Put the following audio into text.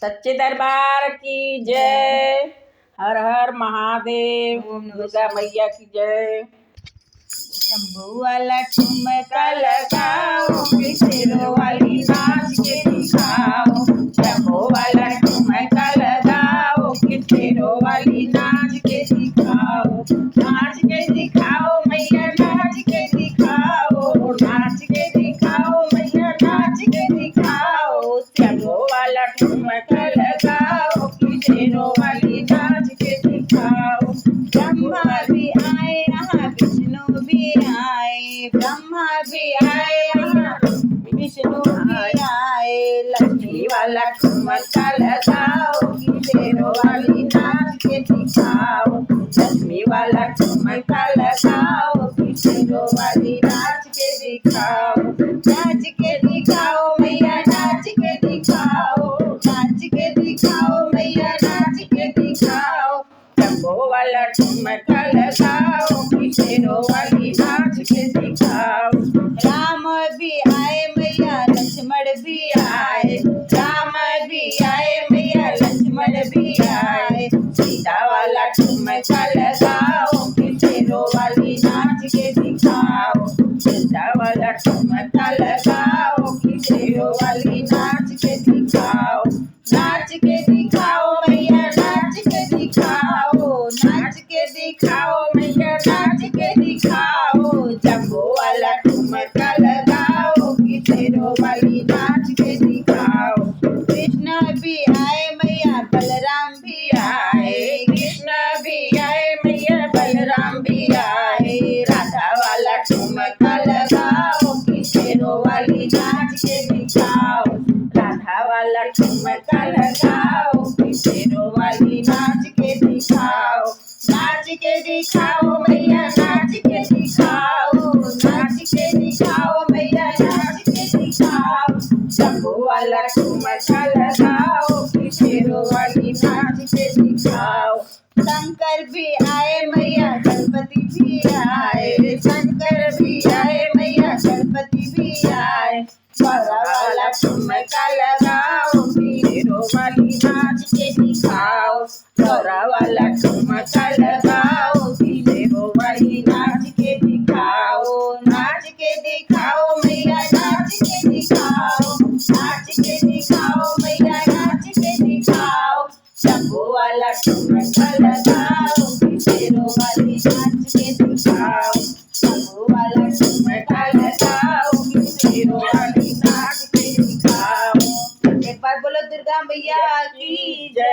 सच्चे दरबार की जय। हर हर महादेव। दुर्गा मैया की जय। शंभू वाला ठुमका लगाओ, शेरों वाली नाच के दिखाओ। शंभू वाला ठुमका लगाओ, शेरों वाली नाच के दिखाओ। नाच के दिखाओ मैया, नाच के दिखाओ। नाच के दिखाओ मैया, नाच के दिखाओ। शंभू वाला ठुमका लगाओ, शेरों वाली नाच के दिखाओ। ब्रह्मा भी आए यहाँ, विष्णु भी आए। ब्रह्मा भी आए यहाँ, विष्णु भी आए। लक्ष्मी वाला ठुमका लगाओ, शेरों वाली नाच के दिखाओ। लक्ष्मी वाला ठुमका लगाओ, शेरों वाली नाच के दिखाओ। नाच के दिखाओ मैया, नाच के दिखाओ। नाच के दिखाओ मैया, नाच के दिखाओ। शंभू वाला ठुमका लगाओ, शेरों वाली नाच के दिखाओ। राम भी आए मैया, लक्ष्मण भी आए। राम भी आए मैया, लक्ष्मण भी आए। सीता वाला ठुमका लगाओ, शेरों वाली नाच के दिखाओ। सीता वाला ठुमका लगाओ, शेरों वाली नाच के दिखाओ। नाच के दिखाओ मैया, नाच के दिखाओ। नाच के दिखाओ मैया, नाच के दिखाओ। जम्बो वाला ठुमका लगाओ, शेरों वाली नाच के दिखाओ। कृष्ण भी आए मैया, बलराम भी आए। कृष्ण भी आए मैया, बलराम भी आए। राधा वाला ठुमका लगाओ, शेरों वाली नाच के दिखाओ। राधा वाला ठुमका लगाओ, शेरों वाली नाच के दिखाओ। नाच के दिखाओ मैया, नाच के दिखाओ। नाच के दिखाओ मैया, नाच के दिखाओ। शंभू वाला ठुमका लगाओ, शेरों वाली नाच के दिखाओ। शंकर भी आए मैया, गणपति भी आए। शंकर भी आए मैया, गणपति भी आए। गौरा वाला ठुमका लगाओ, शेरों वाली नाच के दिखाओ। गौरा वाला ठुमका लगाओ, शेरों वाली नाच के दिखाओ। नाच के दिखाओ मैया, नाच के दिखाओ। नाच के दिखाओ मैया, नाच के दिखाओ। शंभू वाला ठुमका लगाओ, शेरों वाली नाच के दिखाओ। शंभू वाला ठुमका लगाओ, शेरों वाली नाच के दिखाओ। एक बार बोलो दुर्गा मैया की जय।